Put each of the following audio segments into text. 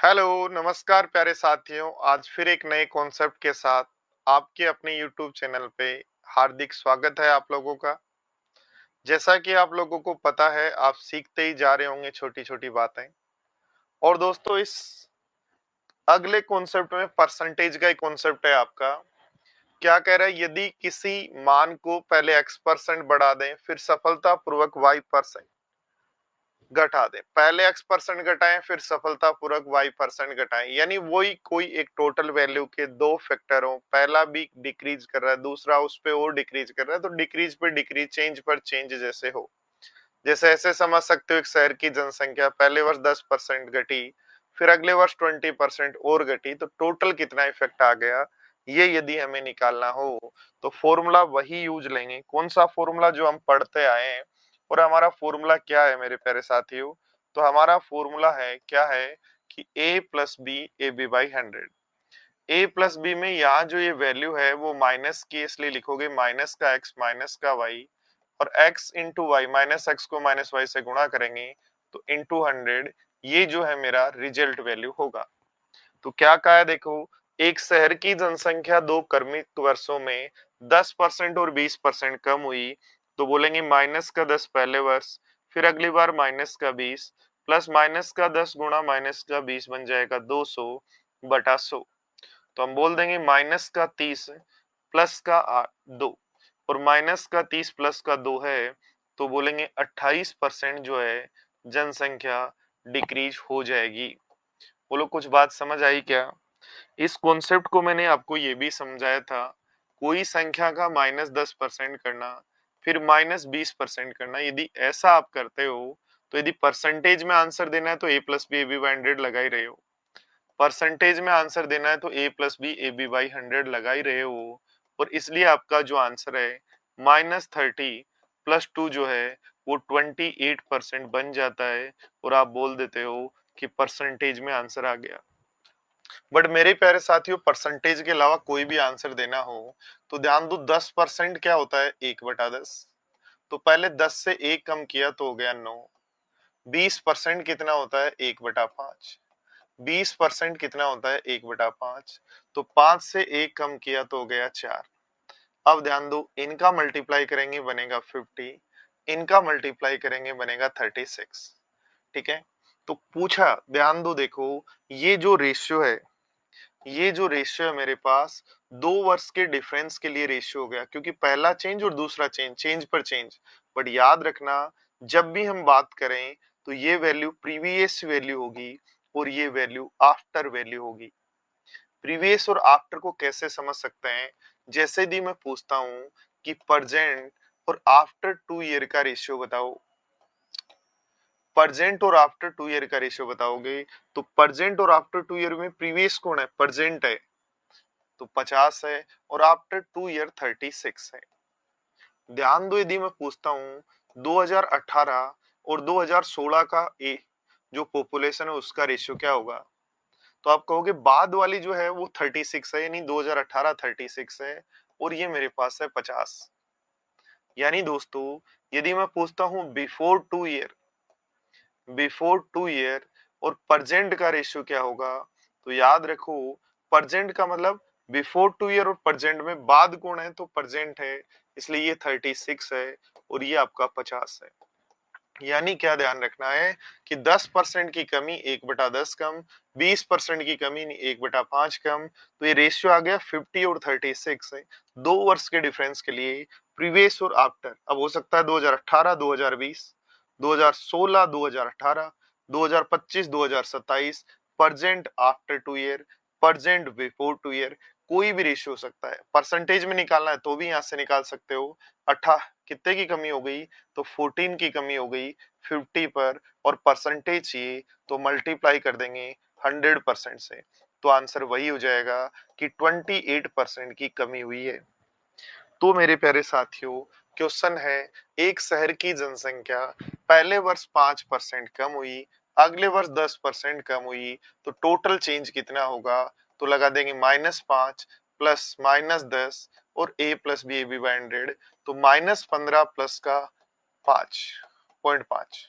Hello, नमस्कार प्यारे साथियों। आज फिर एक नए कॉन्सेप्ट के साथ आपके अपने यूट्यूब चैनल पे हार्दिक स्वागत है आप लोगों का। जैसा कि आप लोगों को पता है, आप सीखते ही जा रहे होंगे छोटी-छोटी बातें। और दोस्तों, इस अगले कॉन्सेप्ट में परसेंटेज का एक कॉन्सेप्ट है आपका। क्या कह रहा है, यदि किसी मान को पहले x% बढ़ा दें, फिर सफलतापूर्वक y% घटा दें। पहले x% घटाएं, फिर सफलतापूर्वक y% घटाएं। यानी वही कोई एक टोटल वैल्यू के दो फैक्टर हो, पहला भी डिक्रीज कर रहा है, दूसरा उस पे और डिक्रीज कर रहा है, तो डिक्रीज पे डिक्रीज, चेंज पर चेंज जैसे हो। जैसे ऐसे समझ सकते हो, एक शहर की जनसंख्या पहले वर्ष 10% घटी, फिर अगले वर्ष 20% और घटी, तो टोटल कितना इफेक्ट आ गया, ये यदि हमें निकालना हो तो फॉर्मूला वही यूज लेंगे। कौन सा फॉर्मूला? जो हम पढ़ते आए हैं। और हमारा फॉर्मूला क्या है मेरे प्यारे साथियों? तो हमारा फॉर्मूला है, क्या है कि a plus b a b by 100। a plus b में यहाँ जो ये वैल्यू है वो माइनस की, इसलिए लिखोगे माइनस का x माइनस का y, और x into y, minus x को माइनस वाई से गुणा करेंगे तो इंटू 100, ये जो है मेरा रिजल्ट वैल्यू होगा। तो क्या कहा है देखो, एक शहर की जनसंख्या दो क्रमिक वर्षों में 10% और 20% कम हुई, तो बोलेंगे माइनस का 10 पहले वर्ष, फिर अगली बार माइनस का 20, प्लस माइनस का 10 गुणा माइनस का 20 बन जाएगा 200 बटा 100। तो हम बोल देंगे माइनस का 30 प्लस का 2, और माइनस का 30 प्लस का 2 है, तो बोलेंगे 28% जो है जनसंख्या डिक्रीज हो जाएगी। बोलो, कुछ बात समझ आई क्या? इस कॉन्सेप्ट को मैंने आपको ये भी समझाया था, कोई संख्या का -10% करना, फिर -20% करना, यदि ऐसा आप करते हो, तो यदि परसेंटेज में आंसर देना है तो a plus b a b by 100 लगा ही रहे हो। परसेंटेज में आंसर देना है तो a plus b a b by 100 लगा ही रहे हो। और इसलिए आपका जो आंसर है -30 प्लस 2 जो है वो 28% बन जाता है, और आप बोल देते हो कि परसेंटेज में आंसर आ गया। बट मेरे प्यारे साथियों, परसेंटेज के अलावा कोई भी आंसर देना हो तो ध्यान दो, 10% क्या होता है? 1/10। तो पहले 10 से 1 कम किया तो हो गया 9। 20% कितना होता है? 1/5। 20% कितना होता है? 1/5। तो 5 से 1 कम किया तो हो गया 4। अब ध्यान दो, इनका मल्टीप्लाई करेंगे बनेगा 50, इनका मल्टीप्लाई करेंगे बनेगा 36। ठीक है। तो पूछा, ध्यान दो, देखो ये जो रेशियो है, ये जो रेशियो है मेरे पास, 2 वर्ष के डिफरेंस के लिए रेशियो हो गया, क्योंकि पहला चेंज और दूसरा चेंज, चेंज पर चेंज। बट याद रखना, जब भी हम बात करें तो ये वैल्यू प्रीवियस वैल्यू होगी और ये वैल्यू आफ्टर वैल्यू होगी। प्रीवियस और आफ्टर को कैसे समझ सकते हैं? जैसे यदि मैं पूछता हूं कि प्रेजेंट और आफ्टर 2 ईयर का रेशियो बताओ, प्रेजेंट और आफ्टर 2 ईयर का रेशियो बताओगे, तो प्रेजेंट और आफ्टर 2 ईयर में प्रीवियस कौन है? प्रेजेंट है, तो 50 है, और आफ्टर 2 ईयर 36 है। ध्यान दो, यदि मैं पूछता हूं 2018 और 2016 का जो पॉपुलेशन है उसका रेशियो क्या होगा, तो आप कहोगे बाद वाली जो है वो 36 है, यानी 2018 36 है, और ये मेरे पास है 50। यानी दोस्तों, यदि मैं पूछता हूं बिफोर 2 ईयर और प्रेजेंट का रेशियो क्या होगा, तो याद रखो, प्रेजेंट का मतलब बिफोर 2 ईयर, और प्रेजेंट में बाद कौन है? तो प्रेजेंट है, इसलिए ये 36 है और ये आपका 50 है। यानी क्या ध्यान रखना है कि 10% की कमी 1/10 कम, 20% की कमी 1/5 कम, तो ये रेशियो आ गया 50 और 36 है। 2 वर्ष के डिफरेंस के लिए प्रीवियस और आफ्टर, अब हो सकता है 2018 2020, 2016 2018, 2025 2027, present after 2 year, present before 2 year, कोई भी रेशियो हो सकता है। परसेंटेज में निकालना है तो भी यहां से निकाल सकते हो। 18 कितने की कमी हो गई? तो 14 की कमी हो गई 50 पर, और परसेंटेज चाहिए तो मल्टीप्लाई कर देंगे 100% से, तो आंसर वही हो जाएगा कि 28% की कमी हुई है। तो मेरे प्यारे साथियों, क्वेश्चन है, एक शहर की जनसंख्या पहले वर्ष 5% कम हुई, अगले वर्ष 10% कम हुई, तो टोटल चेंज कितना होगा? तो लगा देंगे -5 प्लस -10 और a plus b a b by 100, तो -15 प्लस का 5.5।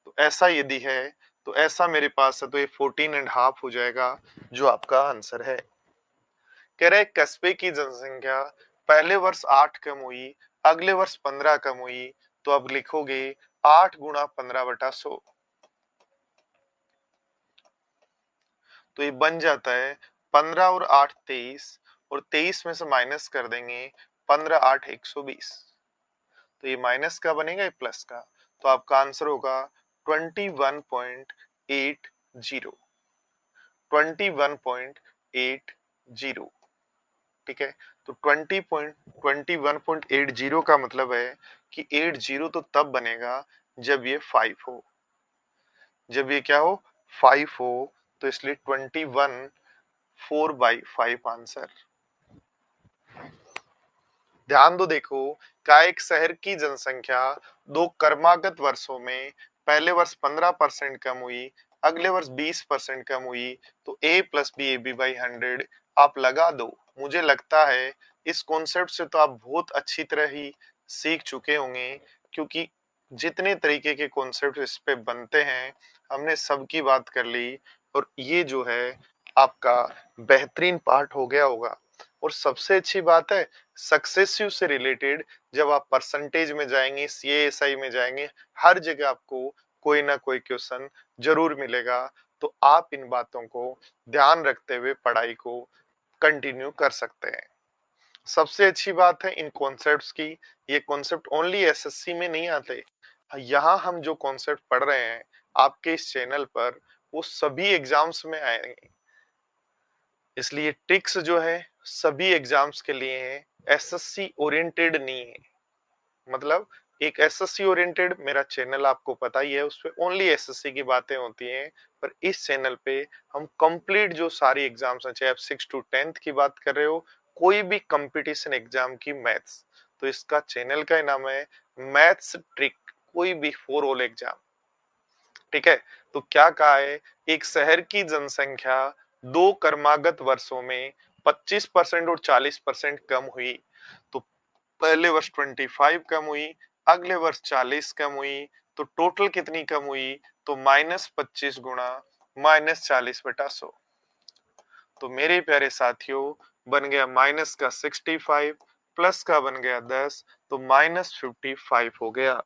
तो ऐसा यदि है तो ऐसा मेरे पास है, तो ये 14.5 हो जाएगा जो आपका आंसर है। कह रहे कस्बे की जनसंख्या पहले वर्ष 8 कम हुई, अगले वर्ष 15 कम हुई, तो अब लिखोगे 8 गुणा 15/100। तो ये बन जाता है 15 और 8 23, और 23 में से माइनस कर देंगे 15 8 120। तो ये माइनस का बनेगा, ये प्लस का। तो आपका आंसर होगा 21.80, 21.80। ठीक है, तो 21.80 का मतलब है कि 80 तो तब बनेगा जब ये 5 हो। जब ये क्या हो, 5 हो, तो इसलिए 21 4/5 आंसर। ध्यान दो, देखो का एक शहर की जनसंख्या दो क्रमागत वर्षों में पहले वर्ष 15% कम हुई, अगले वर्ष 20% कम हुई, तो a plus b a b by 100 आप लगा दो। मुझे लगता है इस कॉन्सेप्ट से तो आप बहुत अच्छी तरह ही सीख चुके होंगे, क्योंकि जितने तरीके के कॉन्सेप्ट इस पे बनते हैं हमने सबकी बात कर ली, और ये जो है आपका बेहतरीन पार्ट हो गया होगा। और सबसे अच्छी बात है, सक्सेसिव से रिलेटेड जब आप परसेंटेज में जाएंगे, सीएएसआई में जाएंगे, हर जगह आपको कोई ना कोई क्वेश्चन जरूर मिलेगा। तो आप इन बातों को ध्यान रखते हुए पढ़ाई को कंटिन्यू कर सकते हैं। सबसे अच्छी बात है इन कॉन्सेप्ट्स की, ये कॉन्सेप्ट ओनली एसएससी में नहीं आते। यहाँ हम जो कॉन्सेप्ट पढ़ रहे हैं आपके इस चैनल पर, वो सभी एग्जाम्स में आएंगे। इसलिए ट्रिक्स जो है सभी एग्जाम्स के लिए है, एसएससी ओरिएंटेड नहीं है। मतलब एक एसएससी ओरिएंटेड मेरा चैनल आपको पता ही है, उसपे ओनली एसएससी की बातें होती हैं। पर इस चैनल पे हम कंप्लीट जो सारी एग्जाम्स हैं, चाहे आप 6 to 10th की बात कर रहे हो, कोई भी कंपटीशन एग्जाम की मैथ्स, तो इसका चैनल का नाम है मैथ्स ट्रिक, कोई भी फॉर ऑल एग्जाम। ठीक है, तो क्या कहा है, एक शहर की जनसंख्या दो क्रमागत वर्षों में 25% और 40% कम हुई। तो पहले वर्ष 25 कम हुई, अगले वर्ष 40 कम हुई, तो टोटल कितनी कम हुई, तो -25 गुणा -40/100। तो मेरे प्यारे साथियों, बन गया माइनस का 65, प्लस का बन गया 10, तो -55 हो गया।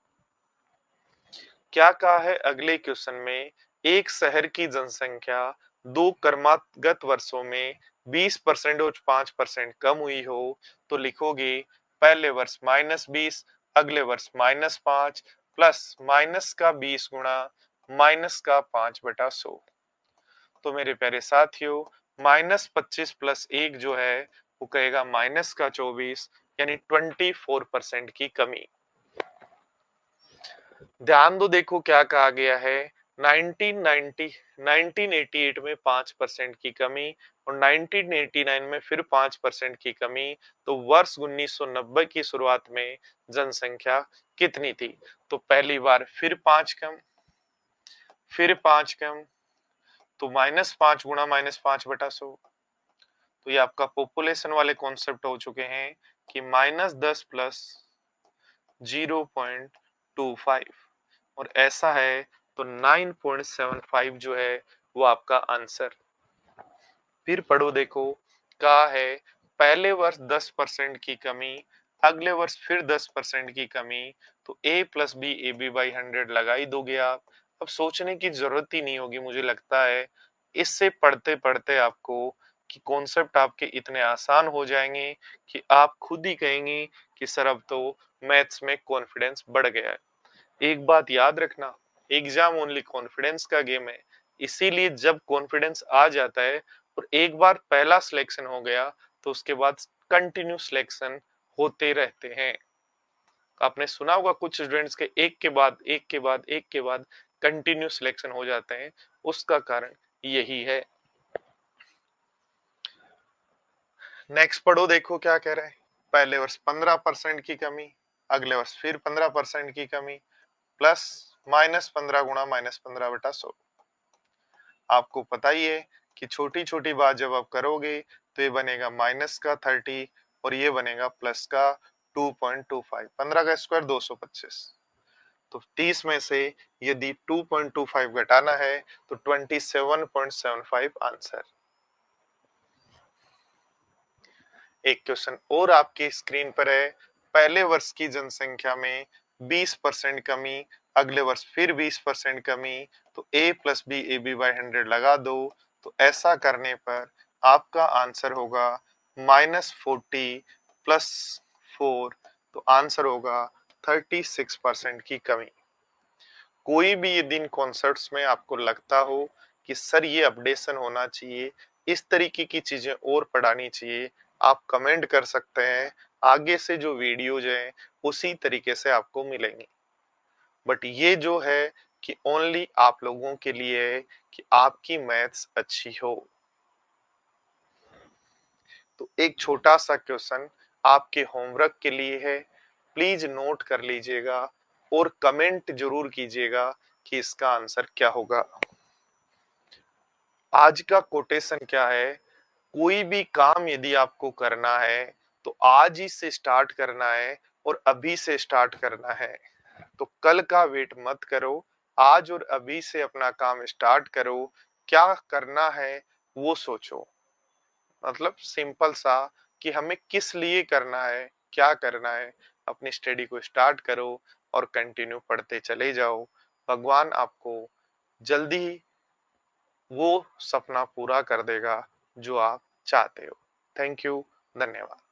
क्या कहा है अगले क्वेश्चन में, एक शहर की जनसंख्या दो क्रमागत वर्षों में 20% और 5% कम हुई हो, तो लिखोगे पहले वर्ष -20, अगले वर्ष -5, प्लस माइनस का 20 गुणा माइनस का 5/100। तो मेरे प्यारे साथियों, -25 प्लस 1 जो है वो कहेगा माइनस का 24, यानी 24% की कमी। ध्यान दो, देखो क्या कहा गया है, 1988 में 5% की कमी और 1989 में फिर 5% की कमी, तो वर्ष 1990 की शुरुआत में जनसंख्या कितनी थी। तो पहली बार फिर 5 कम, फिर 5 कम, तो -5 गुणा -5/100। तो ये आपका पॉपुलेशन वाले कॉन्सेप्ट हो चुके हैं कि -10 प्लस 0.25, और ऐसा है तो 9.75 जो है वो आपका आंसर। फिर पढ़ो, देखो कहा है पहले वर्ष 10% की कमी, अगले वर्ष फिर 10% की कमी, तो a plus b a b by 100 लगा ही दोगे आप। अब सोचने की जरूरत ही नहीं होगी, मुझे लगता है इससे पढ़ते पढ़ते आपको कि कॉन्सेप्ट आपके इतने आसान हो जाएंगे कि आप खुद ही कहेंगे कि सर अब तो मैथ्स में कॉन्फिडेंस बढ़ गया है। एक बात याद रखना, एग्जाम ओनली कॉन्फिडेंस का गेम है। इसीलिए जब कॉन्फिडेंस आ जाता है और एक बार पहला सिलेक्शन हो गया, तो उसके बाद कंटिन्यू सिलेक्शन होते रहते हैं। आपने सुना होगा कुछ स्टूडेंट्स के एक के बाद एक के बाद एक के बाद कंटिन्यू सिलेक्शन हो जाते हैं, उसका कारण यही है। नेक्स्ट पढ़ो, देखो क्या कह रहा है, पहले वर्ष 15% की कमी, अगले वर्ष फिर 15% की कमी, प्लस -15 गुणा -15/100। आपको पता ही है कि छोटी छोटी बात जब आप करोगे तो ये बनेगा माइनस का 30 और ये बनेगा प्लस का 2.25, 15 का स्क्वायर 225। तो 30 में से यदि 2.25 घटाना है तो 27.75 आंसर। एक क्वेश्चन और आपकी स्क्रीन पर है। पहले वर्ष की जनसंख्या में 20% कमी, अगले वर्ष फिर 20% कमी, तो a plus b a b by 100 लगा दो। तो ऐसा करने पर आपका आंसर होगा -40 प्लस 4, तो आंसर होगा 36% की कमी। कोई भी यदि इन कॉन्सेप्ट्स में आपको लगता हो कि सर ये अपडेशन होना चाहिए, इस तरीके की चीजें और पढ़ानी चाहिए, आप कमेंट कर सकते हैं। आगे से जो वीडियोज हैं उसी तरीके से आपको मिलेंगी। बट ये जो है कि ओनली आप लोगों के लिए है कि आपकी मैथ्स अच्छी हो। तो एक छोटा सा क्वेश्चन आपके होमवर्क के लिए है, प्लीज नोट कर लीजिएगा और कमेंट जरूर कीजिएगा कि इसका आंसर क्या होगा। आज का कोटेशन क्या है? कोई भी काम यदि आपको करना है तो आज ही से स्टार्ट करना है और अभी से स्टार्ट करना है। तो कल का वेट मत करो, आज और अभी से अपना काम स्टार्ट करो। क्या करना है वो सोचो। मतलब सिंपल सा कि हमें किस लिए करना है, क्या करना है। अपनी स्टडी को स्टार्ट करो और कंटिन्यू पढ़ते चले जाओ। भगवान आपको जल्दी ही वो सपना पूरा कर देगा जो आप चाहते हो। थैंक यू, धन्यवाद।